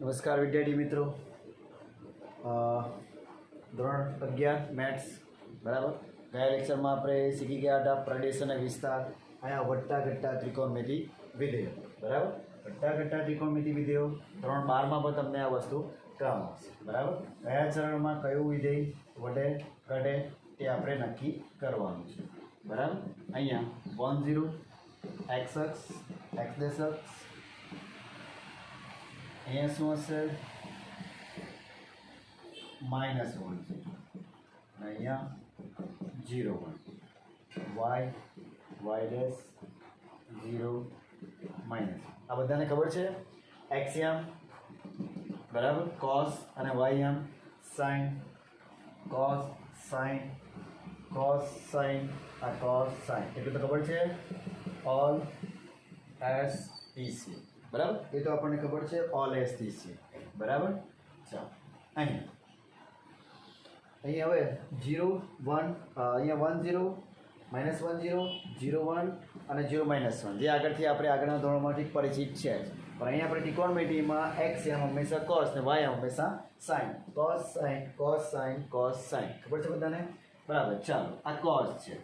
નમસ્કાર વિદ્યાર્થી મિત્રો, ધોરણ 11 મેથ્સ બરાબર. ગયા લેક્ચરમાં આપણે શીખી ગયા હતા પ્રદેશ અને વિસ્તાર, અહીંયા વટ્ટા ઘટ્ટા ત્રિકોણમિતિ વિધેયો બરાબર. વટ્ટા ઘટ્ટા ત્રિકોણમિતિ વિધેયો ધોરણ 12માં પણ તમને આ વસ્તુ કામ આવશે બરાબર. કયા ચરણમાં કયું વિધેય વડે ઘટે તે આપણે નક્કી કરવાનું છે બરાબર. અહીંયા 10 x અક્ષ x દેશ અક્ષ, અહીંયા શું હશે -1 છે, અહીંયા 0 1 y ડેશ 0 માઇનસ. આ બધાને ખબર છે x યામ બરાબર, cos અને y યામ sin, cos sin cos sin આ cos sin, એટલું તો ખબર છે. ઓલ એસ ટીસી બરાબર, એ તો આપણને ખબર છે ઓલ એસ ટીસી બરાબર. ચાલો અહીંયા હવે 0 1 અહીંયા 1 0 -1 0 0 1 અને 0 -1 જે આગળથી આપણે આગળના ધોરણમાંથી પરિચિત છે. પણ અહીંયા આપણે ત્રિકોણમિતિમાં x એમ હંમેશા cos ને y એમ હંમેશા sin, cos sin cos sin cos sin ખબર છે બધાને બરાબર. ચાલો આ cos છે,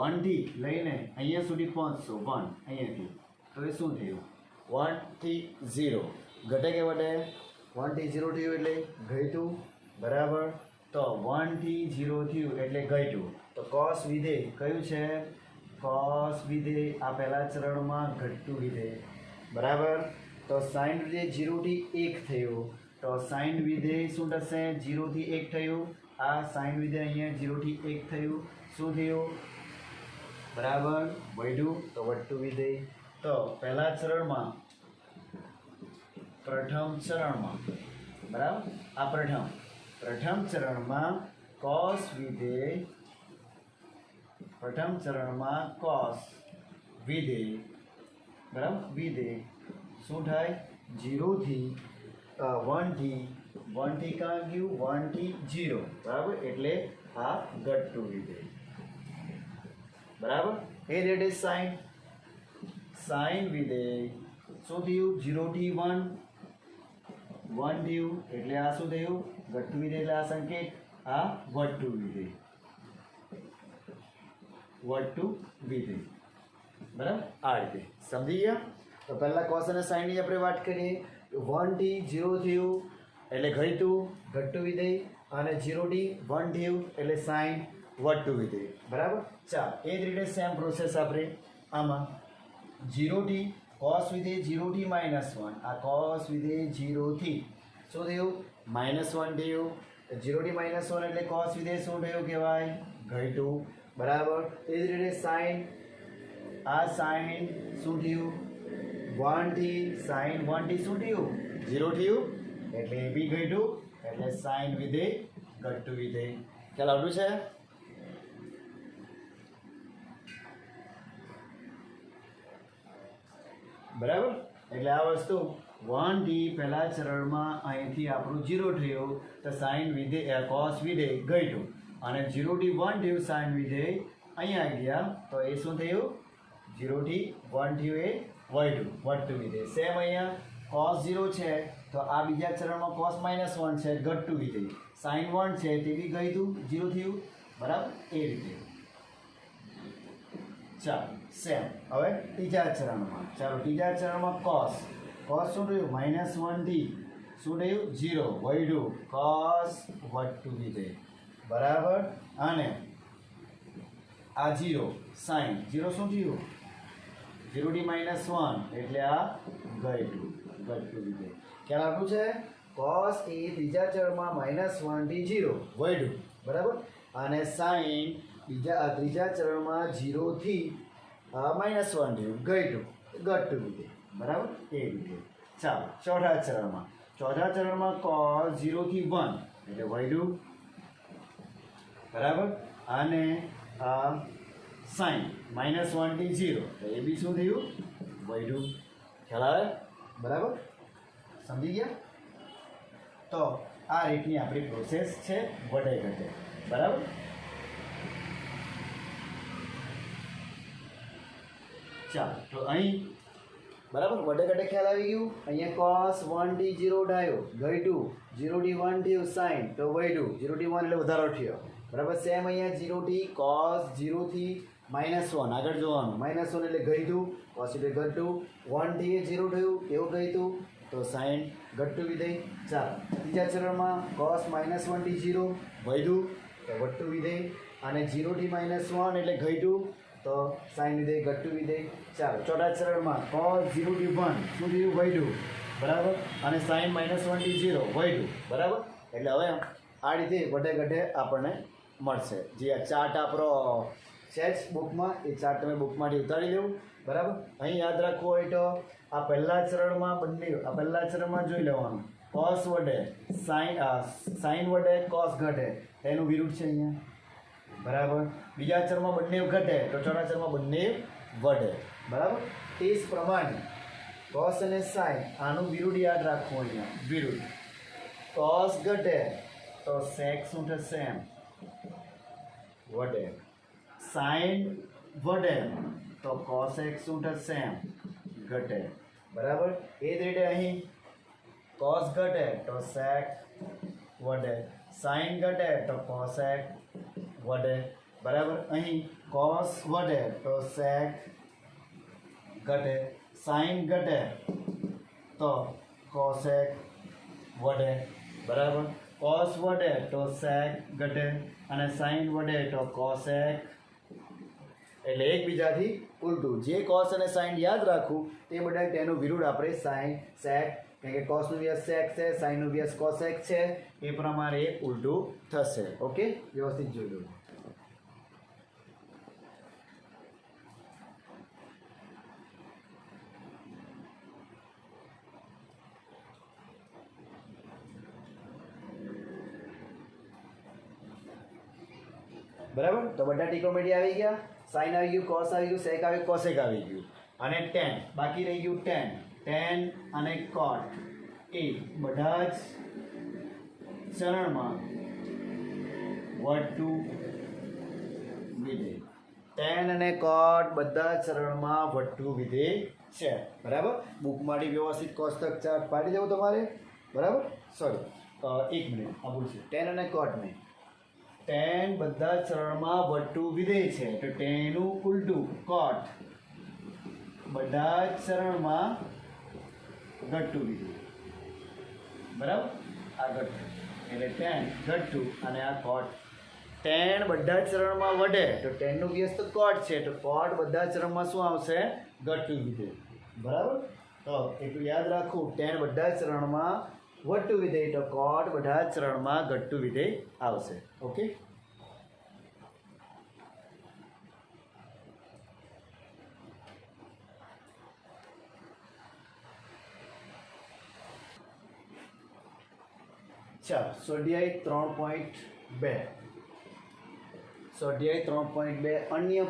1 થી લઈને અહીંયા સુધી પહોંચશો 1 અહીંયાથી, તો એ શું થયું 1 થી 0 ઘટે કે વટે, 1 થી 0 થયું એટલે ઘટ્યું બરાબર. તો 1 થી 0 થયું એટલે ઘટ્યું, તો cos વિધેય કયું છે, cos વિધેય આ પહેલા ચરણમાં ઘટતું વિધેય બરાબર. તો sin વિધેય 0 થી 1 થયું, તો sin વિધેય શું થશે 0 થી 1 થયું. આ sin વિધેય અહીંયા 0 થી 1 થયું, શું થયું બરાબર વધ્યું, તો વધતું વિધેય. તો પહેલા ચરણમાં પ્રથમ ચરણમાં બરાબર, આ પ્રથમ ચરણમાં cos વિધેય, પ્રથમ ચરણમાં cos વિધેય બરાબર, વિધેય શું થાય 0 થી 1 થી કાં ગયું 1 થી 0 બરાબર, એટલે આ ઘટતું વિધેય બરાબર. એ રેટ ઇઝ sin વિધેય શું થયું 0 થી 1 થયું એટલે આ શું થયું ઘટતું વિધેય, એટલે આ સંકેત આ વધતું વિધેય બરાબર. આ રીતે સમજી ગયા. તો પહેલા cos અને sin ની આપણે વાત કરીએ. 1 થી 0 થયું એટલે ઘટતું વિધેય, અને 0 થી 1 થયું એટલે sin વધતું વિધેય બરાબર. ચાલો એ જ રીતે સેમ પ્રોસેસ આપણે આમાં 0 થી cos વિધેય 0 થી -1, આ cos વિધેય 0 થી શું થયું -1 થયું, 0 થી -1 એટલે cos વિધેય શું થયું કહેવાય ઘટ્યું બરાબર. એ જ રીતે sin, આ sin શું થયું 1 થી sin 1 થી શું થયું 0 થયું એટલે એ બી ઘટ્યું, એટલે sin વિધેય ઘટતું વિધેય. ખ્યાલ આવડું છે બરાબર. એટલે આ વસ્તુ 1 થી પહેલા ચરણમાં અહીંથી આપણું 0 થયું તો sin વિધેય cos વિધેય ઘટ્યું, અને 0 થી 1 થયું sin વિધેય અહીંયા ગયા, તો એ શું થયું 0 થી 1 થયું એ વધતું વિધેય. સેમ અહીંયા cos 0 છે તો આ બીજા ચરણમાં cos -1 છે ઘટતું વિધેય, sin 1 છે તે બી ઘટ્યું 0 થયું બરાબર. એ રીતે ચાલો સેમ હવે ત્રીજા ચરણમાં. ત્રીજા ચરણમાં cos શું થયું -1 થી શું થયું 0 વધ્યું, cos વધતું વિધેય બરાબર. અને આ 0 sin 0 શું થયું 0 થી -1 એટલે આ ઘટતું વિધેય. ખ્યાલ આપ્યું છે. cos એ ત્રીજા ચરણમાં -1 થી 0 વધ્યું બરાબર, અને sin ત્રીજા ચરણમાં 0 થી -1 થયું ઘટતું વિધેય બરાબર. એ રીતે ચાલો ચોથા ચરણમાં cos 0 થી 1 એટલે વધ્યું બરાબર, અને sin -1 થી 0 એ બી શું થયું વધ્યું. ખ્યાલ આવે બરાબર, સમજી ગયા. તો આ રીતની આપણી પ્રોસેસ છે વધે ઘટે બરાબર. ચાલો તો અહીં બરાબર, વડે ઘટે ખ્યાલ આવી ગયું. અહીંયા cos 1t 0 આવ્યો, ઘટ્યું, 0t 1 થયું sin, તો વધ્યું, 0t 1 એટલે વધારો થયો. બરાબર, સેમ અહીંયા 0t cos 0 થી -1 આગળ જોવાનું, -1 એટલે ઘટ્યું, cos એટલે ઘટ્યું, 1t એ 0 થયું, એવું ઘટ્યું, તો sin ઘટતું વિધેય. ચાલો ત્રીજા ચરણમાં cos -1t 0 વધ્યું, તો વધતું વિધેય, અને 0t -1 એટલે ઘટ્યું, તો sin વિધેય ઘટતું વિધેય. ચાલો ચોથા ચરણમાં cos 0t 1 શું થયું, વધ્યું, બરાબર, અને sin -1t 0 વધ્યું, બરાબર. એટલે હવે આ રીતે વડે ઘટે આપણને મળશે. જે આ ચાર્ટ આપણો છે જ બુકમાં, એ ચાર્ટ તમે બુકમાંથી ઉતારી લેવું, બરાબર. અહીં યાદ રાખવું હોય તો આ પહેલા ચરણમાં આ પહેલા ચરણમાં જોઈ લેવાનું, cos વડે sin વડે cos ઘટે, એનું વિરુદ્ધ છે અહીંયા, બરાબર. બીજા ચરણમાં બંને ઘટે તો ચોથા ચરણમાં બંને વધે, બરાબર. તે જ પ્રમાણે cos અને sin આનું વિરુદ્ધ યાદ રાખવું અહીંયા, વિરુદ્ધ. cos ઘટે તો sec શું થશે, વધે. sin વધે તો cos x શું થશે, ઘટે, બરાબર. એ જ રીતે અહીં cos ઘટે તો sec વધે, sin ઘટે તો cos x વધે, બરાબર. અહીં cos વધે તો sec ઘટે, sin ઘટે તો cos x વધે, બરાબર. cos વધે તો sec ઘટે, અને sin વધે તો cos x, એટલે એકબીજાથી ઉલટું. જે cos અને sin યાદ રાખવું તે બધા તેનું વિરુદ્ધ આપણે sin sec, કારણ કે cos નું વ્યસ્ત sec છે, sin નું વ્યસ્ત cos x છે, એ પ્રમાણે ઉલટું થશે. ઓકે, વ્યવસ્થિત જોઈ લો. બરાબર, તો બધા ત્રિકોણમિતિ આવી ગયા, sin આવી ગયું, cos આવી ગયું, sec આવી ગયું, cosec આવી ગયું, અને tan બાકી રહી ગયું. tan અને cot એ બધા જ ચરણમાં વધતું વિધેય. tan અને cot બધા ચરણમાં વધતું વિધેય છે, બરાબર. બુકમાંથી વ્યવસ્થિત કોષ્ટક ચાર્ટ પાડી દેવું તમારે, બરાબર. સોરી, એક મિનિટ, આ ભૂલ છે. tan અને cot ને tan બધા ચરણમાં વધતું વિધેય છે, તો તેનું ઉલટું cot બધા જ ચરણમાં ઘટતું વિધેય, બરાબર. આ ઘટતું એટલે tan ઘટતું, અને આ cot. tan બધા જ ચરણમાં વધે તો tan નું વ્યસ્ત cot છે, તો cot બધા ચરણમાં શું આવશે, ઘટતું વિધેય, બરાબર. તો એટલું યાદ રાખવું, tan બધા જ ચરણમાં વધતું વિધેય, તો cot બધા જ ચરણમાં ઘટતું વિધેય આવશે. ઓકે, ચાલો સ્વાધ્યાય 3.2. સ્વાધ્યાય 3.2 અન્ય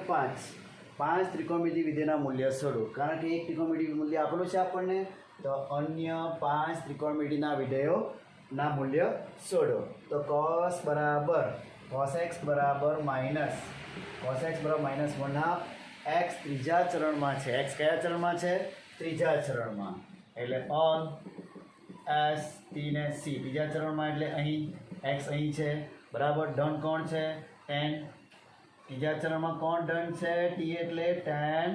5 ત્રિકોણમિતિ વિધેયના મૂલ્ય શોધો. કારણ કે એક ત્રિકોણમિતિ મૂલ્ય આપેલું છે આપણને, તો અન્ય 5 ત્રિકોણમિતિના વિધેયોના મૂલ્ય શોધો. તો cos x બરાબર cos x બરાબર -1/2 x ત્રીજા ચરણમાં છે. x કયા ચરણમાં છે, ત્રીજા ચરણમાં, એટલે on s t ને c ત્રીજા ચરણમાં, એટલે અહીં x અહીં છે, બરાબર. ધન કોણ છે, tan. ત્રીજા ચરણમાં કોણ ધન છે, t એટલે tan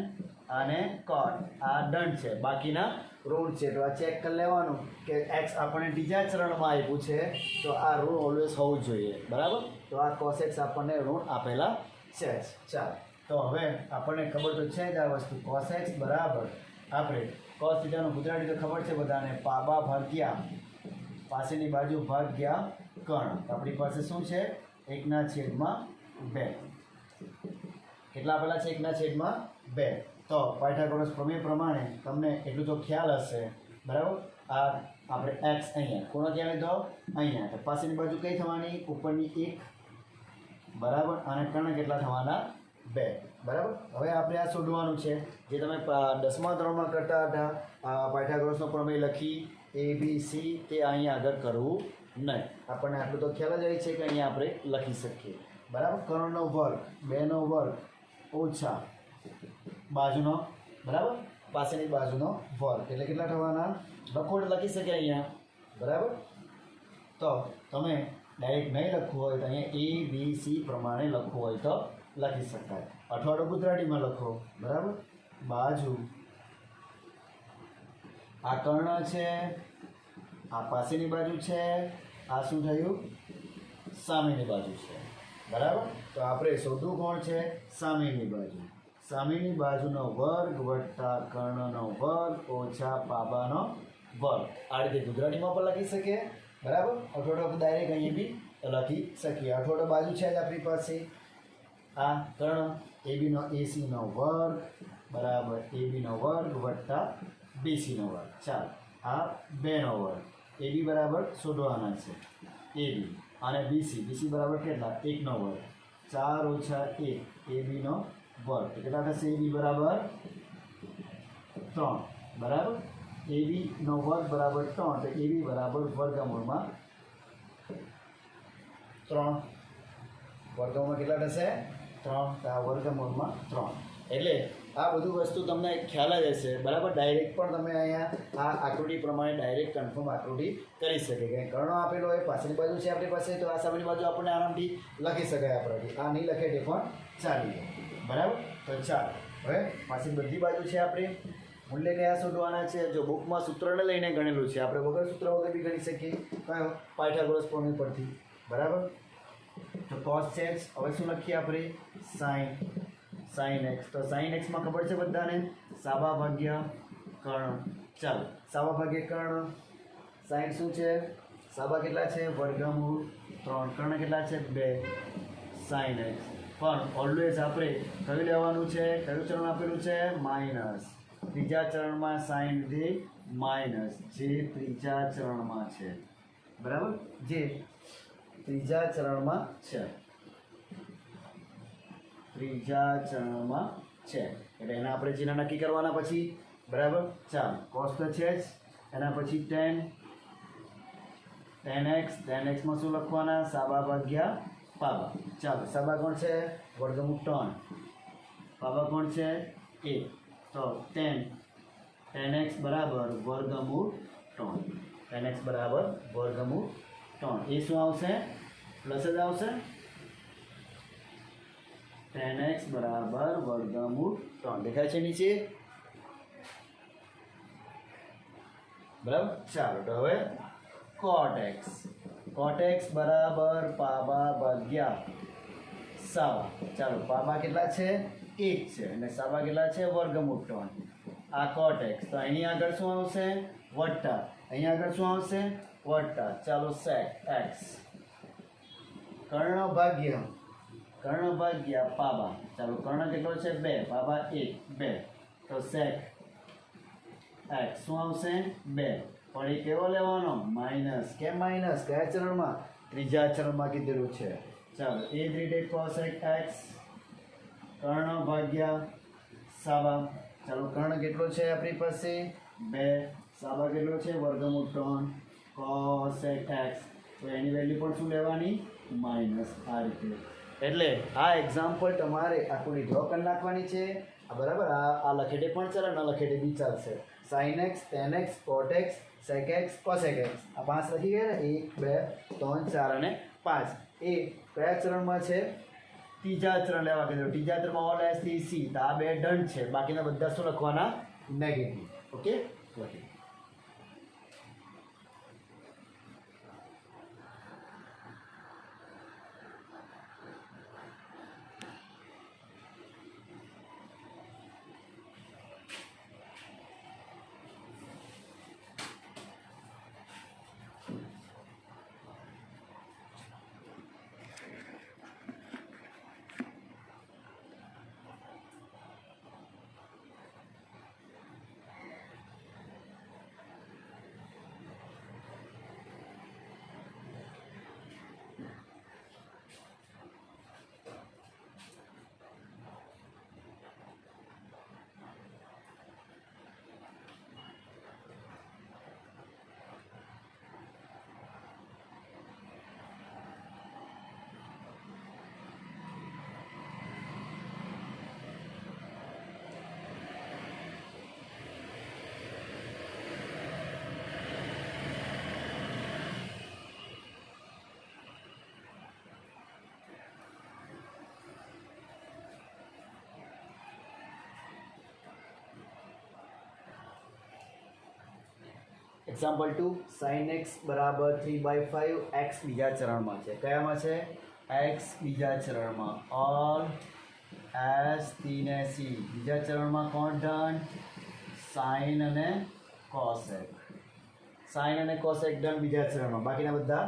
અને cot આ ધન છે, બાકીના ઋણ છે. તો આ ચેક કરી લેવાનું કે x આપણને ત્રીજા ચરણમાં આપ્યું છે, તો આ ઋણ ઓલવેઝ હોવું જોઈએ, બરાબર. તો આ cos x આપણને ઋણ આપેલા છે જ. ચાલો, તો હવે આપણને ખબર તો છે જ આ વસ્તુ, cos x બરાબર આપણે cos થીટાનું ગુજરાતી તો ખબર છે બધાને, પાબા ભાગ્યા પાસેની બાજુ ભાગ્યા કર્ણ. આપણી પાસે શું છે, 1/2. કેટલા આપેલા છે, 1/2. તો પાયથાગોરસ પ્રમેય પ્રમાણે તમને એટલું તો ખ્યાલ હશે, બરાબર. આ આપણે x અહીંયા કોનો ક્યાં લીધો, અહીંયા, તો પાસેની બાજુ કઈ થવાની, ઉપરની 1, બરાબર, અને કર્ણ કેટલા થવાના, 2, બરાબર. હવે આપણે આ શોધવાનું છે, જે તમે 10મા ધોરણમાં કરતા હતા, પાયથાગોરસનો પ્રમેય લખી ABC, તે અહીંયા આગળ કરવું નહીં. આપણને આટલું તો ખ્યાલ જ હોય છે કે અહીંયા આપણે લખી શકીએ, બરાબર. કર્ણનો વર્ગ 2નો વર્ગ ઓછા બાજુનો, બરાબર, પાસેની બાજુનો વર્ગ એટલે કેટલા થવાના લખો એટલે લખી શકે અહીંયા બરાબર. તો તમે ડાયરેક્ટ નહીં લખવું હોય તો અહીંયા ABC પ્રમાણે લખવું હોય તો લખી શકાય અથવા તો ગુજરાતીમાં લખો બરાબર. બાજુ આ કર્ણ છે, આ પાસેની બાજુ છે, આ શું થયું સામેની બાજુ છે બરાબર. તો આપણે શોધવું કોણ છે સામેની બાજુ. સામેની બાજુનો વર્ગ વત્તા કર્ણનો વર્ગ ઓછા પાબાનો વર્ગ. આ રીતે ગુજરાતીમાં પણ લખી શકીએ બરાબર. અથવા તો ડાયરેક્ટ અહીંયા બી લખી શકીએ. અથવા તો બાજુ છે જ આપણી પાસે આ કર્ણ એબીનો એસીનો વર્ગ બરાબર એબીનો વર્ગ વત્તા બીસીનો વર્ગ. ચાલો આ બેનો વર્ગ એબી બરાબર શોધવાના છે એબી અને બીસી બરાબર કેટલા એકનો વર્ગ 4 ઓછા 1 એબીનો વર્ગ કેટલા થશે એબી બરાબર 3 બરાબર. એબીનો વર્ગ બરાબર 3 તો એબી બરાબર વર્ગમૂળમાં 3 વર્ગમૂળમાં કેટલા થશે 3 તો આ વર્ગમૂળમાં 3. એટલે આ બધું વસ્તુ તમને ખ્યાલ જ હશે બરાબર. ડાયરેક્ટ પણ તમે અહીંયા આ આકૃતિ પ્રમાણે ડાયરેક્ટ કન્ફર્મ આકૃતિ કરી શકે કે કર્ણો આપેલો હોય પાછળની બાજુ છે આપણી પાસે તો આ સામેની બાજુ આપણને આરામથી લખી શકાય આપણાથી. આ નહીં લખે તે પણ ચાલી જાય બરાબર. તો ચાલો હવે પાછી બધી બાજુ છે આપણે મૂલ્ય કયા શોધવાના છે. જો બુકમાં સૂત્રને લઈને ગણેલું છે આપણે વગર સૂત્ર વગર બી ગણી શકીએ કયો પાયથાગોરસ પ્રમેય પરથી બરાબર. તો cos છે હવે શું લખીએ આપણે sin x. તો sin x માં ખબર છે બધાને સાબા ભાગ્ય કર્ણ. ચાલો સાબા ભાગ્ય કર્ણ sin શું છે સાબા કેટલા છે વર્ગમૂળ 3 કર્ણ કેટલા છે 2 sin x. પણ ઓલવેઝ આપણે કયું લેવાનું છે કયું ચરણ આપેલું છે માઇનસ. ત્રીજા ચરણમાં સાઇન લીધી માઇનસ જે ત્રીજા ચરણમાં છે બરાબર. જે ત્રીજા ચરણમાં છે ત્રીજા ચરણમાં છે એટલે એના આપણે ચિહ્ન નક્કી કરવાના પછી બરાબર. ચાલો કોસ તો છે જ એના પછી tan x માં શું લખવાના સાબા ભાગ્યા પાબા. ચાલો સાબા કોણ છે વર્ગમૂળ 3 પાબા કોણ છે 1 તો tan x બરાબર વર્ગમૂળ 3 tan x બરાબર વર્ગમૂળ 3 એ શું આવશે પ્લસ જ આવશે. tan x બરાબર વર્ગમૂળ 3 દેખાય છે નીચે બરાબર. ચાલો તો હવે cot x બરાબર પાબા ભાગ્યા સાબા. ચાલો પાબા કેટલા છે 1 છે અને સાબા કેટલા છે વર્ગમૂળ 3. આ cot x તો એની આગળ શું આવશે વત્તા અહીં આગળ શું આવશે વત્તા. ચાલો sec x કર્ણ ભાગ્યા પાબા. ચાલો કર્ણ કેટલો છે 2 પાબા 1 2 તો sec x શું આવશે 2 પણ એ કેવો લેવાનો માઇનસ. કેમ માઇનસ કયા ચરણમાં ત્રીજા ચરણમાં કીધેલું છે. ચાલો એ જ રીતે cosec x કર્ણ ભાગ્યા સાબા. ચાલો કર્ણ કેટલો છે આપણી પાસે 2 સાબા કેટલો છે વર્ગમૂળ 3 cosec x તો એની વેલ્યુ પણ શું લેવાની માઇનસ. આ રીતે એટલે આ એક્ઝામ્પલ તમારે આખું ડ્રો કરી નાખવાની છે બરાબર. આ લખેટે પણ ચાલે ન લખેટે બી ચાલશે. sin x tan x cot x sec x cosec x આ 5 લખી ગયા ને 1 2 3 4 અને 5 એ કયા ચરણમાં છે ત્રીજા ચરણ લેવા કીધું. ત્રીજા ચરણમાં ઓલ એસ થી સી તો આ બે ડન છે બાકીના બધા શું લખવાના નેગેટિવ. ઓકે લખી એક્ઝામ્પલ 2 sin x બરાબર 3/5 x બીજા ચરણમાં છે. કયામાં છે? x બીજા ચરણમાં. ઓર s 3 બીજા ચરણમાં કોણ ડન? sin અને cosec. sin અને cosec ડન બીજા ચરણમાં. બાકીના બધા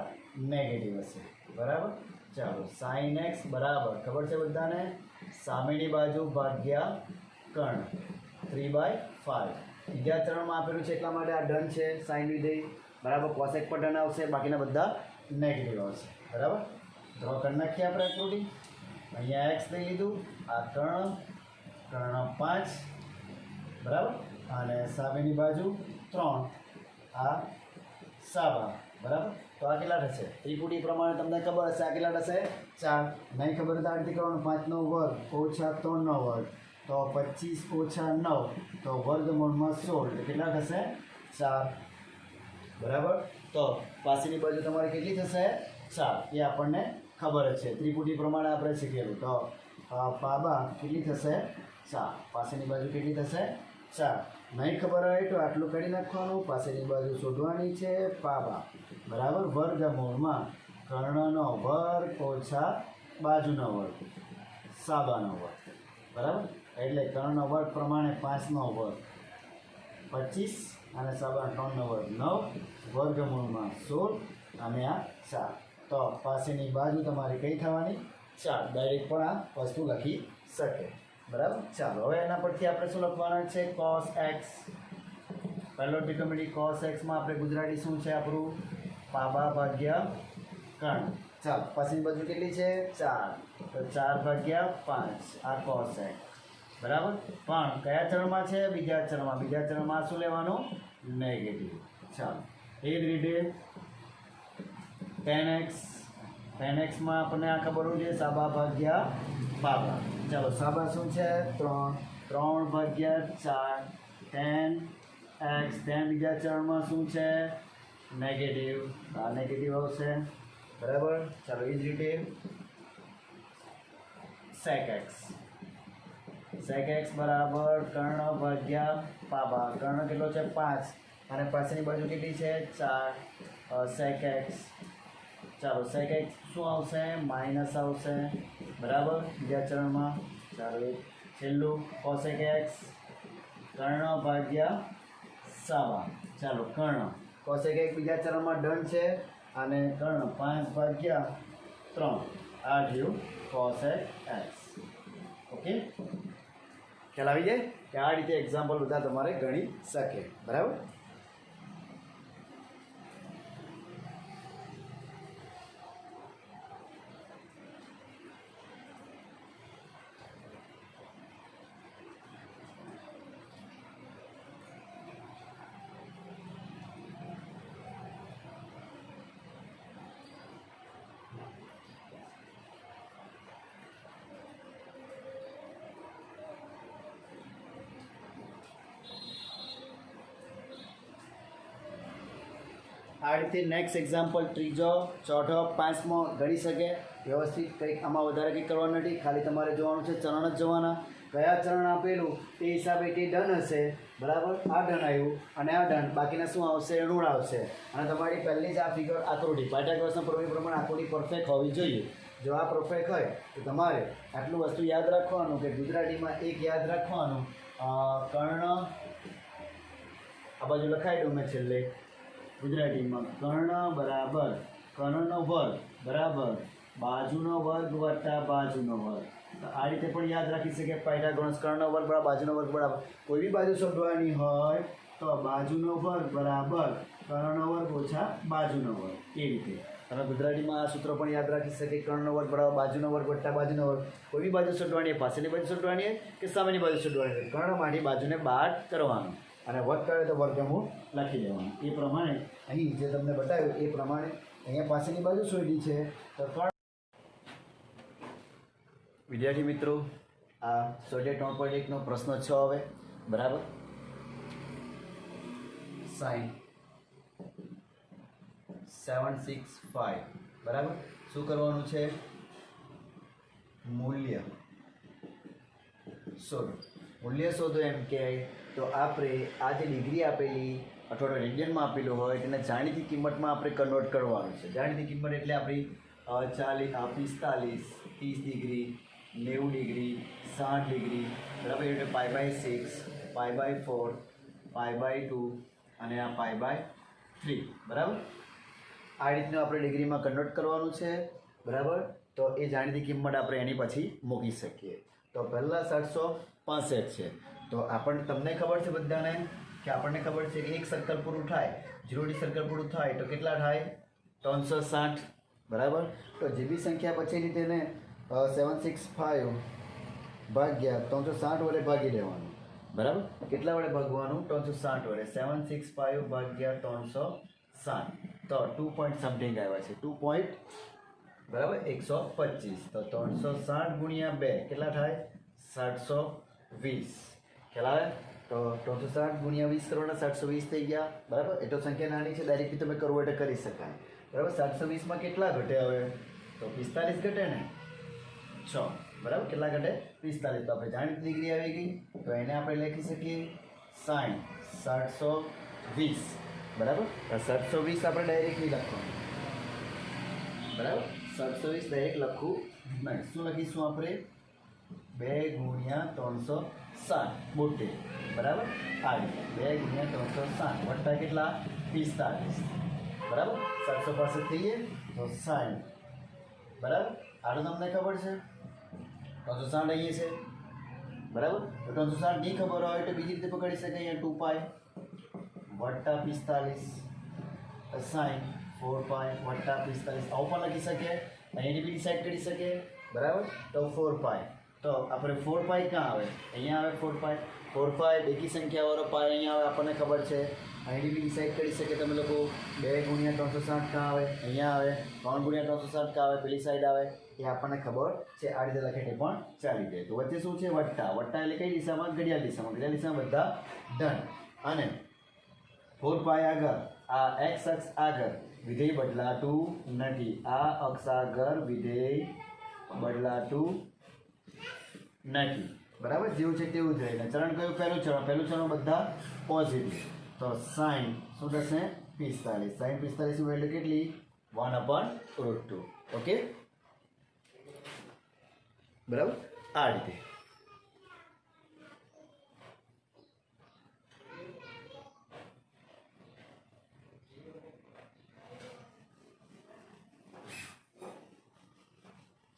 નેગેટિવ હશે. બરાબર. ચાલો sin x બરાબર ખબર છે બધાને સામેની બાજુ ભાગ્યા કર્ણ 3/5. બીજા ચરણમાં આપેલું છે એટલા માટે આ ડન છે sin વિધેય. બરાબર. cosec પર ડન આવશે. બાકીના બધા નેગેટિવ આવશે. બરાબર. ડ્રો કરી નાખીએ આપણે આકૃતિ. અહીંયા x લઈ લીધું. આ કર્ણ 5. બરાબર. અને સામેની બાજુ 3. આ સાબા. બરાબર. તો આ કેટલા થશે? ત્રિપુટી પ્રમાણે તમને ખબર હશે આ કેટલા થશે? 4. નહીં ખબર તો આ રીતે કરવાનું. 5નો વર્ગ ઓછા 3નો વર્ગ તો 25 ઓછા 9 તો વર્ગમૂળમાં 16 તો કેટલા થશે? 4. બરાબર. તો પાસેની બાજુ તમારી કેટલી થશે? 4. એ આપણને ખબર જ છે. ત્રિપુટી પ્રમાણે આપણે શીખેલું. તો પાબા કેટલી થશે? 4. પાસેની બાજુ કેટલી થશે? 4. નહીં ખબર હોય તો આટલું કરી નાખવાનું. પાસેની બાજુ શોધવાની છે પાબા. બરાબર. વર્ગમૂળમાં કર્ણનો વર્ગ ઓછા બાજુનો વર્ગ સાબાનો વર્ગ. બરાબર. એટલે કર્ણનો વર્ગ પ્રમાણે 5નો વર્ગ 25 અને સાબાનો 3નો વર્ગ 9 વર્ગમૂળમાં 16 અને આ 4. તો પાસેની બાજુ તમારી કઈ થવાની? 4. ડાયરેક્ટ પણ આ વસ્તુ લખી શકે. બરાબર. ચાલો હવે એના પરથી આપણે શું લખવાના છે? cos x. પહેલો ત્રિકોણમિતિ cos x માં આપણે ગુજરાતી શું છે આપણું? પાબા ભાગ્યા કર્ણ. ચાલો પાછળની બાજુ કેટલી છે? 4. તો 4/5 આ cos x. બરાબર. પણ કયા ચરણમાં છે? બીજા ચરણમાં. બીજા ચરણમાં શું લેવાનું? નેગેટિવ. ચાલો એ જ રીતે tan x. tan x માં આપણને આ ખબર હોવી જોઈએ સાબા ભાગ્યા પાબા. ચાલો સાબા શું છે? 3/4 tan x. tan બીજા ચરણમાં શું છે? નેગેટિવ. આ નેગેટિવ આવશે. બરાબર. ચાલો એ જ રીતે sec x. sec x બરાબર કર્ણ ભાગ્યા પાબા. કર્ણ કેટલો છે? 5 અને પાછળની બાજુ કેટલી છે? 4. sec x. ચાલો sec x શું આવશે? માઇનસ આવશે. બરાબર. બીજા ચરણમાં. ચાલો છેલ્લું cosec x કર્ણ ભાગ્યા સાબા. ચાલો કર્ણ cosec x બીજા ચરણમાં ડન છે અને કર્ણ 5/3 આ રહ્યું cosec x. ઓકે. ખ્યાલ આવી જાય કે આ રીતે એક્ઝામ્પલ બધા તમારે ગણી શકે. બરાબર. આ રીતે નેક્સ્ટ એક્ઝામ્પલ ત્રીજો, ચોથો, પાંચમો ગણી શકે વ્યવસ્થિત. કંઈક આમાં વધારે કંઈક કરવાનું નથી. ખાલી તમારે જોવાનું છે ચરણ જ જોવાના. કયા ચરણ આપેલું તે હિસાબે તે ડન હશે. બરાબર. આ ડન આવ્યું અને આ ડન. બાકીના શું આવશે? ઋણ આવશે. અને તમારી પહેલી જ આ ફિગર આકૃતિ પાયથાગોરસના પ્રમેય પ્રમાણે આકૃતિ પરફેક્ટ હોવી જોઈએ. જો આ પરફેક્ટ હોય તો તમારે આટલું વસ્તુ યાદ રાખવાનું કે ગુજરાતીમાં એક યાદ રાખવાનું કર્ણ. આ બાજુ લખાઈ દઉં મેં છેલ્લે ગુજરાતીમાં. કર્ણ બરાબર કર્ણનો વર્ગ બરાબર બાજુનો વર્ગ વત્તા બાજુનો વર્ગ. તો આ રીતે પણ યાદ રાખી શકે પાયથાગોરસ. કર્ણનો વર્ગ બરાબર બાજુનો વર્ગ બરાબર કોઈ બી બાજુ શોધવાની હોય તો બાજુનો વર્ગ બરાબર કર્ણનો વર્ગ ઓછા બાજુનો વર્ગ. એ રીતે તમે ગુજરાતીમાં આ સૂત્ર પણ યાદ રાખી શકે. કર્ણનો વર્ગ બરાબર બાજુનો વર્ગ વત્તા બાજુનો વર્ગ. કોઈ બી બાજુ શોધવાની હોય, પાછળની બાજુ શોધવાની હોય કે સામેની બાજુ શોધવાની હોય, કર્ણમાંથી બાજુને બાદ કરવાનું અને વર્ગ કરે તો વર્ગમૂળ લખી દેવાનું. એ પ્રમાણે અહીં જે તમને બતાવ્યું એ પ્રમાણે અહીંયા પાછળની બાજુ શોધી છે તો કર્ણ. વિદ્યાર્થી મિત્રો, આ સ્વાધ્યાય 3.1નો પ્રશ્ન 6 હવે. બરાબર. સાઈન 765. બરાબર. શું કરવાનું છે? મૂલ્ય શોધો. મૂલ્ય શોધો એમ કે તો આપણે આ જે ડિગ્રી આપેલી અથવા તો રેડિયનમાં આપેલું હોય તેને જાણીતી કિંમતમાં આપણે કન્વર્ટ કરવાનું છે. જાણીતી કિંમત એટલે આપણી 45, 30 ડિગ્રી, 90 ડિગ્રી, 60 ડિગ્રી, બરાબર. એટલે π/6, π/4, π/2 અને આ π/3, બરાબર. આ રીતનું આપણે ડિગ્રીમાં કન્વર્ટ કરવાનું છે, બરાબર. તો એ જાણીતી કિંમત આપણે એની પછી મૂકી શકીએ. તો પહેલાં 765 છે. તો તમને ખબર છે બધાને કે આપણને ખબર છે કે એક સર્કલ પૂરું થાય, 0 સર્કલ પૂરું થાય તો કેટલા થાય? 360, બરાબર. તો જે બી સંખ્યા બચેલી તેને 765 ભાગ્યા 360 વડે ભાગી દેવાનું, બરાબર. કેટલા વડે ભાગવાનું? 360 વડે. 765 ભાગ્યા 360 તો 2 પોઈન્ટ સમથિંગ આવ્યા છે. 2 પોઈન્ટ, બરાબર, 125. તો 360 ગુણ્યા 2 કેટલા થાય? 720. ખ્યાલ આવે? તો 360 ગુણ્યા 20 કરવાના 720 થઈ ગયા, બરાબર. એ તો સંખ્યા નાની છે, ડાયરેક્ટલી તમે કરવો એટલે કરી શકાય, બરાબર. 720માં કેટલા ઘટે હવે? તો 45 ઘટે ને, 6, બરાબર. કેટલા ઘટે? 45. તો આપણે જાણીતી ડિગ્રી આવી ગઈ, તો એને આપણે લખી શકીએ 60, 720, બરાબર. 720 આપણે ડાયરેક્ટલી લખવાનું, બરાબર. 720 ડાયરેક્ટ લખવું નહીં. શું લખીશું આપણે? 2 ગુણ્યા 360, 72, બરાબર. આ રીતે 2 ગુણ્યા 360 વત્તા કેટલા? 45, બરાબર. 765 થઈએ તો 60, બરાબર. આનું તમને ખબર છે 360 અહીંયા છે, બરાબર. તો 360 નહીં ખબર હોય તો બીજી રીતે પકડી શકાય. અહીંયા 2π વત્તા 45 60, 4π વત્તા 45 આવું પણ લખી શકીએ. અહીંની બી ડિસાઇડ કરી શકીએ, બરાબર. તો 4π, તો આપણે 4π ક્યાં આવે? અહીંયા આવે 4π. 4π બેકી સંખ્યાવાળો પાય અહીંયા આવે, આપણને ખબર છે. અહીંની બી ડિસાઇડ કરી શકે તમે લોકો. 2 ગુણ્યા 360 ક્યાં આવે? અહીંયા આવે. 3 ગુણ્યા 360 ક્યાં આવે? પેલી સાઈડ આવે. એ આપણને ખબર છે. આ રીતે લખે તે પણ ચાલી જાય. તો વચ્ચે શું છે? વત્તા. વત્તા એટલે કઈ દિશામાં? ઘડિયાળ દિશામાં. ઘડિયાળ દિશામાં બધા ડન. અને 4π આગળ, આ એક્સ અક્ષ આગળ વિધેય બદલાતું નથી. આ અક્ષ આગળ વિધેય બદલાતું નથી, બરાબર. જેવું છે તેવું જ રહે. ચરણ કયું? પહેલું ચરણ. પહેલું ચરણ બધા પોઝિટિવ. તો સાઈન શું થશે? 45. સાઈન 45 ની વેલ્યુ કેટલી? 1/√2. ઓકે, બરાબર. આ રીતે.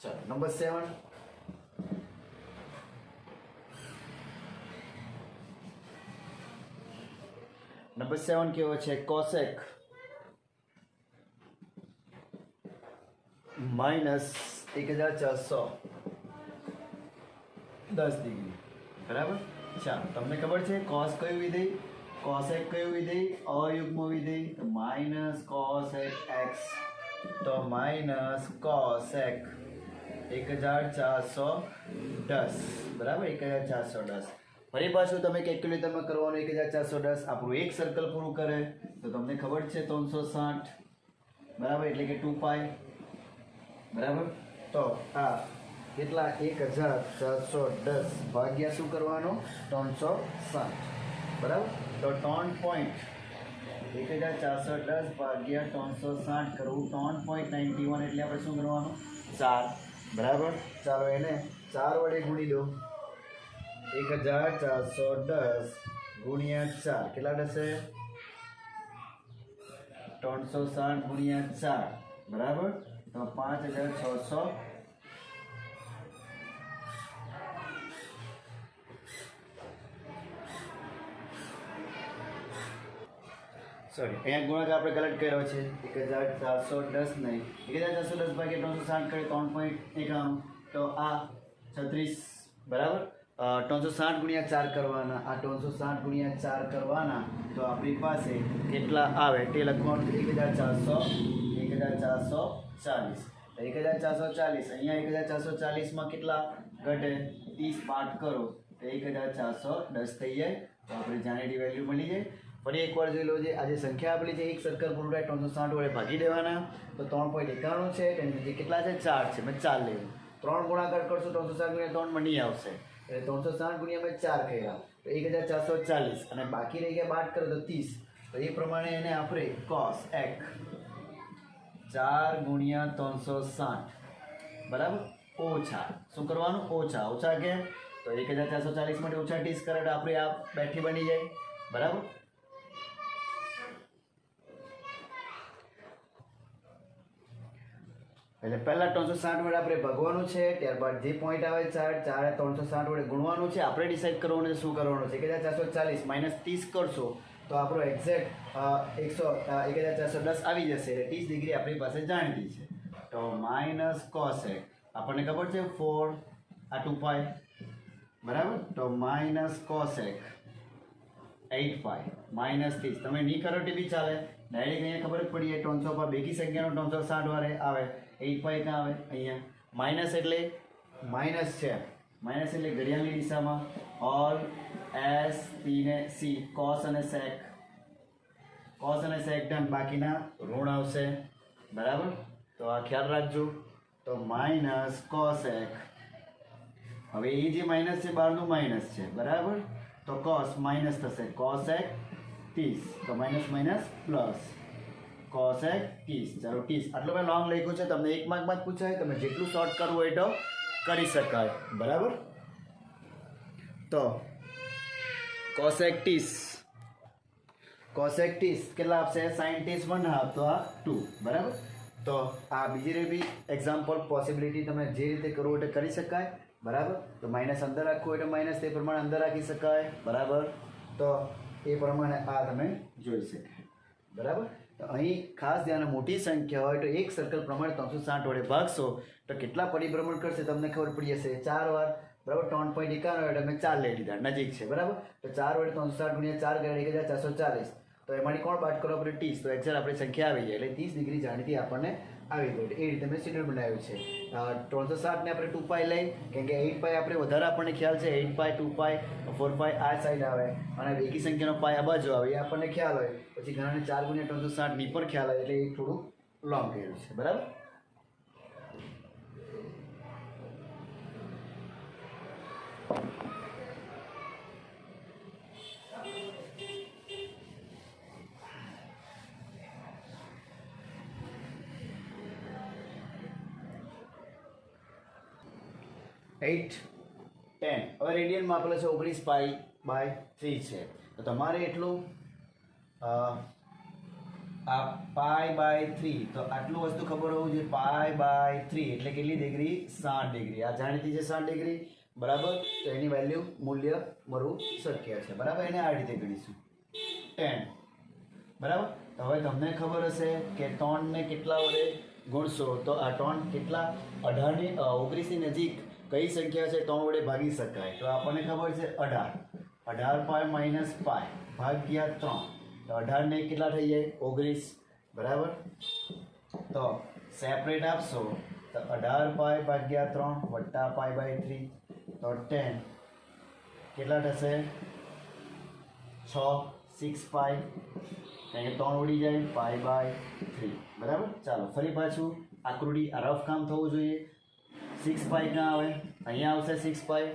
ચાલો નંબર 7. નંબર 7 કેવો છે? કોસેક -1410 ડિગ્રી, બરાબર. ચાલો તમને ખબર છે કોસ કયું વિધેય, કોસેક કયું વિધેય? અયુગ્મ વિધેય. તો માઇનસ કોસેક એક્સ, તો માઇનસ કોસેક 1410, બરાબર. 1410. ફરી પાછું તમે કેલ્ક્યુલેટરમાં કરવાનું. 1410 આપણું એક સર્કલ પૂરું કરે તો તમને ખબર છે 360, બરાબર. એટલે કે 2π, બરાબર. તો આ કેટલા? 1410 ભાગ્યા શું કરવાનો? 360, બરાબર. તો 1410 ભાગ્યા 360 કરવું 3.91 એટલે આપણે શું કરવાનું? 4, બરાબર. ચાલો એને 4 વડે ગુણી દો. 1410 ગુણ્યા 4 કેટલા થશે? 360 ગુણ્યા 4, બરાબર. તો 5600. સોરી, અહીંયા ગુણાકાર આપણે ગલત કર્યો છે. 1410 નહીં, 1410 ભાગ્યા 360 કરે 3.91. તો આ 36, બરાબર. 360 ગુણ્યા 4 કરવાના. આ 360 ગુણ્યા 4 કરવાના. તો આપણી પાસે કેટલા આવે તે લખવાનું. 1440. 1440. અહીંયા 1440માં કેટલા ઘટે? 30 પાઠ કરો તો 1410 થઈ જાય. તો આપણે જાણીતી વેલ્યુ મળી જાય. ફરી એકવાર જોઈ લો. જે આજે સંખ્યા આપેલી છે એક સર્કલ પૂરું થાય 360 વડે ભાગી દેવાના. તો 3.91 છે. તેની જગ્યાએ કેટલા છે? 4 છે. મેં 4 લેવું. 3 ગુણાકાર કરશો 360 ગુણ્યા 3 માં નહીં આવશે. એટલે 360 ગુણ્યા મેં 4 કર્યા તો 1440. અને બાકી રહી ગયા 8 કરો તો 30. તો એ પ્રમાણે એને આપણે cos એક 4 ગુણ્યા 360 બરાબર ઓછા શું કરવાનું ઓછા કે તો 1440 માટે ઓછા ટીસ કરે તો આપણે આ બેઠી બની જાય બરાબર એટલે પહેલા 360 વડે આપણે ભાગવાનું છે ત્યારબાદ જે પોઈન્ટ આવે 4 360 વડે ગુણવાનું છે આપણે ડિસાઈડ કરવાનું છે શું કરવાનું છે 1440 માઇનસ 30 કરશો તો આપણો એક્ઝેક્ટ 1410 આવી જશે એટલે 30 ડિગ્રી આપણી પાસે જાણીતી છે તો માઇનસ કોસેક આપણને ખબર છે 4 આ 2 પાઈ બરાબર તો માઇનસ કોસેક 8 પાઈ માઇનસ 30 તમે નહીં કરો તે બી ચાલે ડાયરેક્ટ અહીંયા ખબર જ પડી 300 પર બેકી સંખ્યાનો 360 વાળે આવે 8 પાઈ ક્યાં આવે અહીંયા માઇનસ એટલે માઇનસ છે માઇનસ એટલે ઘડિયાળની દિશામાં ઓલ એસ પી ને સી કોસ અને સેક ડન બાકીના ઋણ આવશે બરાબર તો આ ખ્યાલ રાખજો તો માઇનસ કોસેક હવે એ જે માઇનસ છે બહારનું માઇનસ છે બરાબર તો કોસ માઇનસ થશે કોસેક 30 તો માઇનસ માઇનસ પ્લસ કોસેક 30 ચાલો 30 આટલું મેં લોંગ લખ્યું છે તમને એક માર્કમાં જ પૂછાય તમે જેટલું શોર્ટ કરવું હોય તો કરી શકાય બરાબર તો કોસેક 30 કેટલા આપશે sin 30 1/2 તો આ 2 બરાબર તો આ બીજી રે બી એક્ઝામ્પલ પોસિબિલિટી તમે જે રીતે કરવું હોય કરી શકાય બરાબર તો માઇનસ અંદર રાખવું હોય તો માઇનસ તે પ્રમાણે અંદર રાખી શકાય બરાબર તો એ પ્રમાણે આ તમે જોઈ શકાય બરાબર તો અહીં ખાસ ધ્યાન મોટી સંખ્યા હોય તો એક સર્કલ પ્રમાણે 360 વડે ભાગશો તો કેટલા પરિભ્રમણ કરશે તમને ખબર પડી જશે 4 વાર બરાબર 3.51 હોય તમે 4 લઈ લીધા નજીક છે બરાબર તો 4 વડે 360 ગુણ્યા 4 કરે 1440 તો એમાંથી કોણ બાદ કરો આપણે 30 તો એક્ઝેક્ટ આપણી સંખ્યા આવી જાય એટલે 30 ડિગ્રી જાણીતી આપણને આવી ગઈ એ રીતે મેં શેડ્યુલ બનાવ્યું છે 360 ને આપણે 2 પાઈ લઈ કેમ કે 8 પાઈ આપણે વધારે આપણને ખ્યાલ છે 8 પાઈ 2 પાઈ 4 પાઈ આ સાઈડ આવે અને એકી સંખ્યાનો પાઈ આ બાજુ આવે એ આપણને ખ્યાલ હોય પછી ઘણાને 4 ગુણ્યા 360 ની પણ ખ્યાલ આવે એટલે એ થોડું લોંગ કર્યું છે બરાબર એટ 10 હવે રેડિયનમાં આપેલો છે 19 પાઈ બાય 3 છે તો તમારે એટલું આ પાઈ બાય 3 તો આટલું વસ્તુ ખબર હોવું જોઈએ પાઈ બાય 3 એટલે કેટલી ડિગ્રી 60 ડિગ્રી આ જાણીતી છે 60 ડિગ્રી બરાબર તો એની વેલ્યુ મૂલ્ય મળવું શક્ય છે બરાબર એને આ રીતે ગણીશું 10 બરાબર તો હવે તમને ખબર હશે કે 3 ને કેટલા વડે ગુણશો તો આ 3 કેટલા 18 ની 19 ની નજીક કઈ સંખ્યા છે 3 વડે ભાગી શકાય તો આપણને ખબર છે 18 પાઈ માઇનસ પાઈ ભાગ્યા 3 તો 18 ને કેટલા થઈ જાય 19 બરાબર તો સેપરેટ આપશો તો 18 પાઈ ભાગ્યા 3 વત્તા પાઈ બાય 3 તો 10 કેટલા થશે 6 પાઈ કારણ કે 3 ઉડી જાય પાઈ બાય 3 બરાબર ચાલો ફરી પાછું આકૃતિ આ રફ કામ થવું જોઈએ 6 પાઈ ક્યાં આવે અહીંયા આવશે 6 પાઈ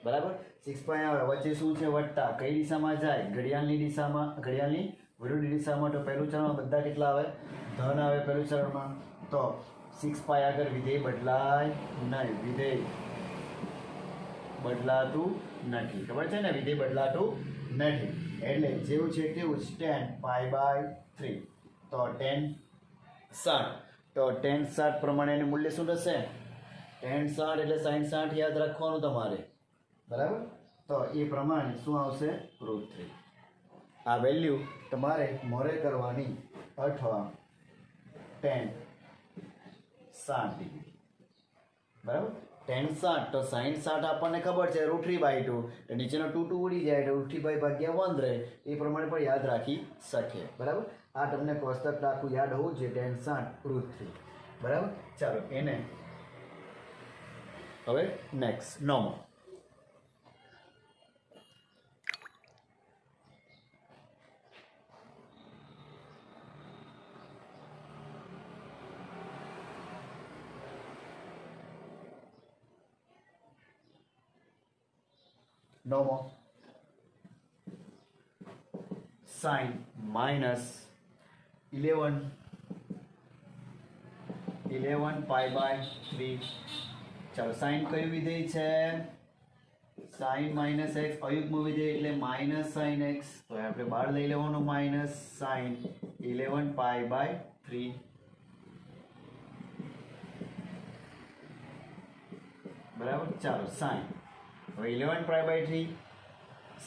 બરાબર 6 પાઈ આવે વચ્ચે શું છે વત્તા કઈ દિશામાં જાય ઘડિયાળની દિશામાં ઘડિયાળની વિરુદ્ધ દિશામાં તો પહેલું ચરણમાં બધા કેટલા આવે ધન આવે પહેલું ચરણમાં તો 6 પાઈ આગળ વિધેય બદલાય નહીં વિધેય બદલાતું નથી ખબર છે ને વિધેય બદલાતું નથી એટલે જેવું છે તેવું જ 10 પાઈ બાય 3 તો 10 60 તો 10 60 પ્રમાણે એનું મૂલ્ય શું થશે 10 60 એટલે sin 60 યાદ રાખવાનું તમારે બરાબર તો એ પ્રમાણે શું આવશે √3 આ વેલ્યુ તમારે મોરે કરવાની અથવા 10 60 ડિગ્રી બરાબર 10 60 તો sin 60 આપણને ખબર છે √3/2 તો નીચેનો 2 ઉડી જાય તો √3/1 રહે એ પ્રમાણે પણ યાદ રાખી શકીએ બરાબર આ તમને કોષ્ટક આખું યાદ હોવું જોઈએ 10 60 √3 બરાબર ચાલો એને હવે નેક્સ્ટ નોમો sin માઇનસ 11 પાઈ બાય 3. ચાલો સાઈન કયું વિધેય છે? સાઈન માઇનસ એક્સ અયુગ્મ વિધેય એટલે માઇનસ સાઈન એક્સ, તો આપણે બહાર લઈ લેવાનું માઇનસ સાઈન 11 પાઈ બાય 3. બરાબર. ચાલો સાઈન હવે 11 પાઈ બાય 3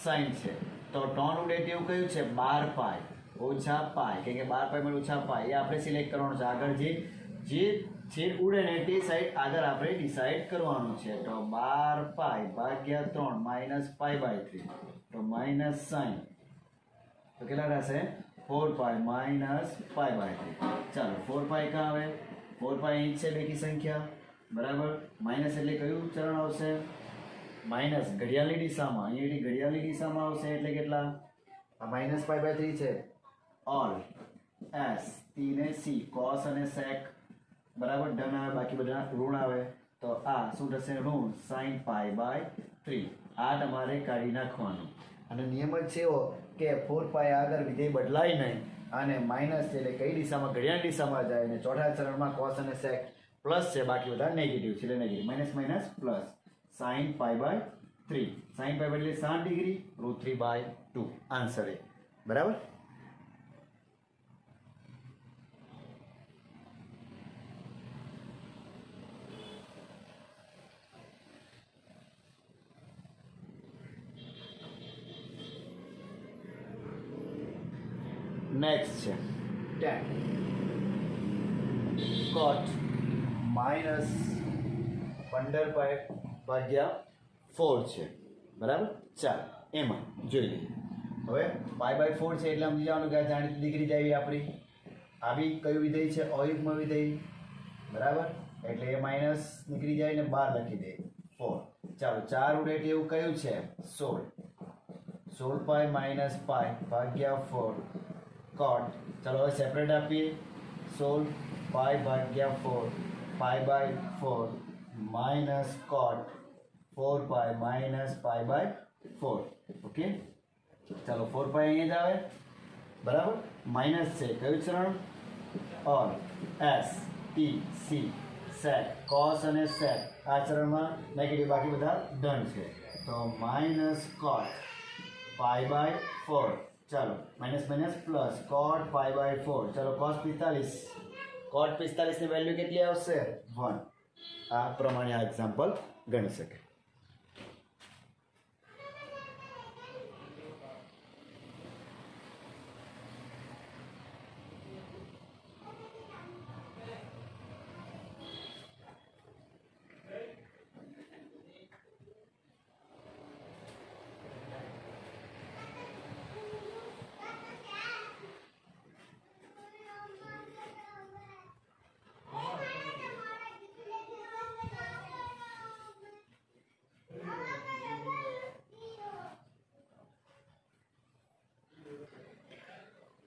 સાઈન છે, તો ટોન ઉડેટિવ કયું છે? 12 પાઈ ઓછા પાઈ, કેમ કે 12 પાઈ માં ઓછા પાઈ એ આપણે સિલેક્ટ કરવાનું છે. આગળ જે ઉડે ને તે સાઈડ આગળ આપણે ડિસાઈડ કરવાનું છે. તો 12 પાઈ ભાગ્યા 3 માઇનસ પાઈ બાય 3, તો માઇનસ સાઈન, તો કેટલા રહેશે? 4 પાઈ માઇનસ પાઈ બાય 3. ચાલો 4 પાઈ ક્યાં આવે? 4 પાઈ અહીં છે બેકી સંખ્યા, બરાબર. માઇનસ એટલે કયું ચરણ આવશે? માઇનસ ઘડિયાળની દિશામાં, અહીંયાથી ઘડિયાળની દિશામાં આવશે એટલે કેટલા? આ માઇનસ પાઈ બાય 3 છે. ઓલ એસ ટી ને સી કોસ અને સેક, બરાબર. ધન આવે, બાકી બધા ઋણ આવે, તો આ શું થશે? ઋણ સાઈન પાઈ બાય 3. આ તમારે કાઢી નાખવાનું. અને નિયમ જ છે એવો કે 4 પાઈ આગળ વિધેય બદલાય નહીં, અને માઇનસ એટલે કઈ દિશામાં? ઘડિયાળ દિશામાં જાય. અને ચોથા ચરણમાં કોસ અને સેક પ્લસ છે, બાકી બધા નેગેટિવ છે એટલે negative. Minus minus plus sine pi by 3. Sine pi by એટલે 60 ડિગ્રી, √3/2 આન્સર એ. બરાબર. નેક્સ્ટ છે tan cot માઇનસ 15 પાઈ ભાગ્યા 4 છે, બરાબર. ચાલો એમાં જોઈ લઈએ. હવે પાઈ બાય 4 છે એટલે સમજી જવાનું કે આ જાણીતી દીકરી જાય આપણી. આ બી કયું વિધેય છે? અયુગ્મ વિધેય, બરાબર. એટલે એ માઇનસ નીકળી જાય ને 12 લખી દે 4. ચાલો 4 ઉડે એવું કયું છે? 16 પાઈ માઇનસ પાઈ ભાગ્યા 4 cot. ચલો હવે સેપરેટ આપીએ. 16 પાઈ ભાગ્યા 4 pi by 4 minus cot 4 pi minus pi by 4. Okay. ચાલો 4 પાઈ અહીંયા જ આવે, બરાબર. માઇનસ છે કયું ચરણ? ઓર એસ ટી સી સેક કોસ અને સેક, આ ચરણમાં નેગેટિવ, બાકી બધા ધન છે. તો માઇનસ cot પાઈ બાય 4. ચાલો minus minus plus cot pi by 4. ચાલો cos 45, cot 45 ની વેલ્યુ કેટલી આવશે? 1. આ પ્રમાણે આ એક્ઝામ્પલ ગણી શકે.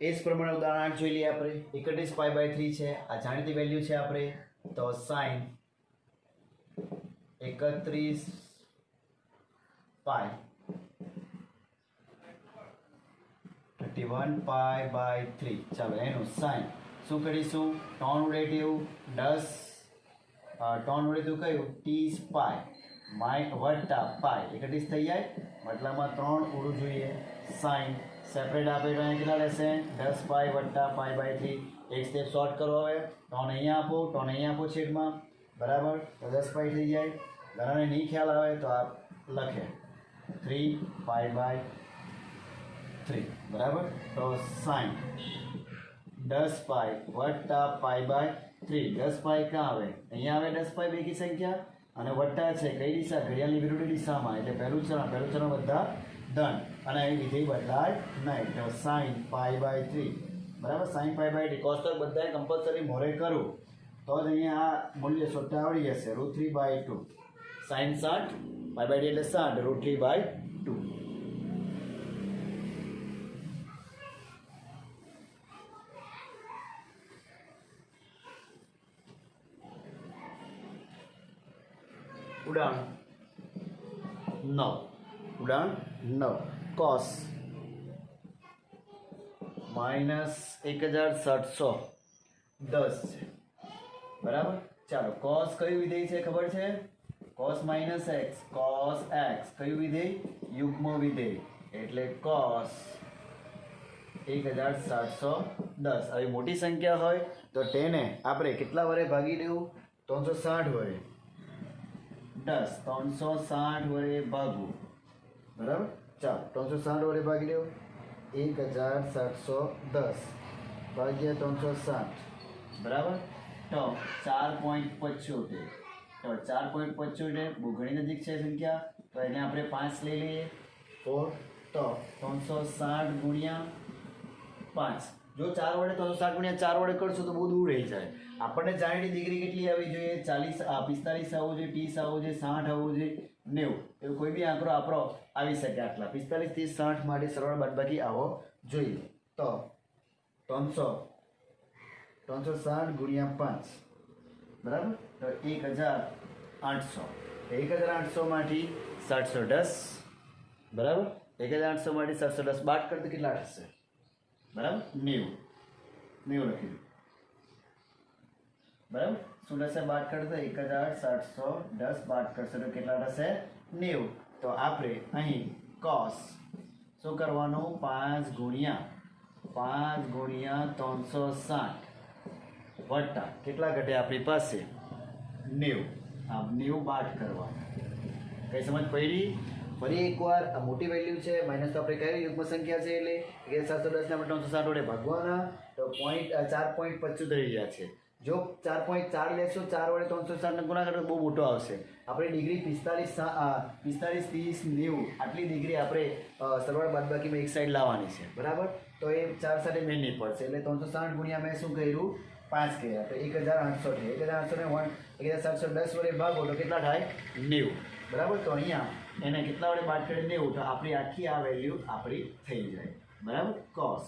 એ જ પ્રમાણે ઉદાહરણ 8 જોઈ લઈએ આપણે. 31 પાઈ બાય 3 છે, આ જાણીતી વેલ્યુ છે આપણે. તો સાઈન 31 પાઈ 31 પાઈ બાય 3. ચાલો એનું સાઈન શું કરીશું? ટોન ઉડેટિવ 10, ટોન ઉડેટિવ કયું? 30 પાઈ વત્તા પાઈ 31 થઈ જાય, મતલબમાં 3 ઉડવું જોઈએ. સાઈન સેપરેટ આપે તો અહીંયા કેટલા રહેશે? 10 પાઈ વત્તા પાઈ બાય 3. એક સ્ટેપ શોર્ટ કરો. હવે ટોન અહીંયા આપો, ટોન અહીંયા આપો છેદમાં, બરાબર. તો 10 પાઈ થઈ જાય. ઘણાને નહીં ખ્યાલ આવે તો આ લખે 3 પાઈ બાય 3, બરાબર. તો સાઈન 10 પાઈ વત્તા પાઈ બાય 3. 10 પાઈ ક્યાં આવે? અહીંયા આવે 10 પાઈ બેકી સંખ્યા, અને વત્તા છે કઈ દિશા? ઘડિયાળની વિરુદ્ધ દિશામાં, એટલે પહેલું ચરણ બધા ધન, અને અહીં વિધેય બદલાય નહીં. તો સાઈન પાઈ બાય 3, બરાબર. સાઈન પાઈ બાય 3 કોસ તો બધાએ કમ્પલસરી મોરે કરું તો જ અહીંયા આ મૂલ્ય શોધતા આવડી જશે. √3/2. સાઈન 60 પાઈ બાય 3 એટલે 60, √3/2. ઉદાહરણ 9 કોસ -1710 છે બરાબર. ચાલો cos કયું વિધેય છે ખબર છે? cos minus x, cos x કયું વિધેય? યુગ્મ વિધેય, એટલે cos 1710. આવી મોટી સંખ્યા હોય તો તેને આપણે કેટલા વડે ભાગી દેવું? 360 વડે. 360 વડે ભાગવું બરાબર. ચાલો 360 વડે ભાગી દેવું. 1710 ભાગ્યા 360 બરાબર. તો 4.75. તો 4.75 બહુ ઘણી નજીક છે સંખ્યા, તો એને આપણે 5 લઈ લઈએ. 4 તો 360 ગુણ્યા 5. જો 4 વડે 360 ગુણ્યા 4 વડે કરશો તો બહુ દૂર રહી જાય. આપણને જાણીતી ડિગ્રી કેટલી આવી જોઈએ? 40 45 આવવું જોઈએ, 30 આવવું જોઈએ, 60 આવવું જોઈએ, 90. એવું કોઈ બી આંકડો આપણો આવી શકે. આટલા 45 30 60 માટે સરળ બાદબાકી આવો જોઈએ. તો 360 ગુણ્યા 5 બરાબર. તો 1800. 1800 માંથી 710 બરાબર. 1800 માંથી 710 બાદ કરતો કેટલા થશે? બરાબર 90 લખી દો બરાબર. શું થશે બાદ કરતો? 1710 બાદ કરશે તો કેટલા થશે? 90. તો આપણે અહીં cos શું કરવાનું? 5 ગુણ્યા 360 વત્તા કેટલા ઘટે આપણી પાસે? 90. આ 90 બાદ કરવાના. કઈ સમજ પડી? ફરી એકવાર આ મોટી વેલ્યુ છે, માઇનસ તો આપણે કઈ યુગ્મ સંખ્યા છે એટલે 710 ને આપણે 360 વડે ભાગવાના. તો 4.25 થઈ ગયા છે. જો 4.4 લેશો, 4 વડે 360 ને ગુણાકાર તો બહુ મોટો આવશે. આપણે ડિગ્રી 45 30 90 આટલી ડિગ્રી આપણે સરવાળા બાદબાકીમાં એક સાઈડ લાવવાની છે બરાબર. તો એ 4 સાથે મેળ નહીં પડશે, એટલે 360 ગુણ્યા મેં શું કર્યું? 5 કર્યા. તો 1800 થાય. 1800 ને 1710 વડે ભાગો તો કેટલા થાય? 90 બરાબર. તો અહીંયા એને કેટલા વડે બાદ કરી 90, તો આપણી આખી આ વેલ્યુ આપણી થઈ જાય બરાબર. cos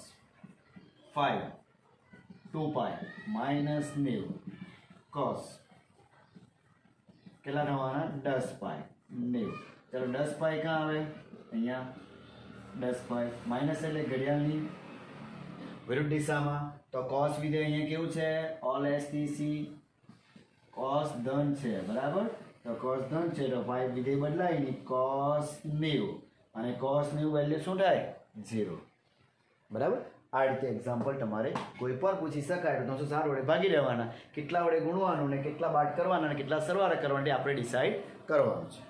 5 2π -90 cos કેટલા થવાના? 10π 90. ચાલો 10π ક્યાં આવે? અહીંયા 10π માઇનસ એટલે ઘડિયાળની વિરુદ્ધ દિશામાં. તો cos વિધેય અહીંયા કેવું છે? ઓલ એસટીસી cos ધન છે બરાબર. તો cos ધન છે તો પાઈ વિધેય બદલાય નહીં, cos 90. અને cos 90 વેલ્યુ શું થાય? 0 બરાબર. આ રીતે એક્ઝામ્પલ તમારે કોઈ પણ પૂછી શકાય તો 360 વડે ભાગી દેવાના, કેટલા વડે ગુણવાનું ને કેટલા બાદ કરવાના ને કેટલા સરવાળા કરવાના આપણે ડિસાઈડ કરવાનું છે.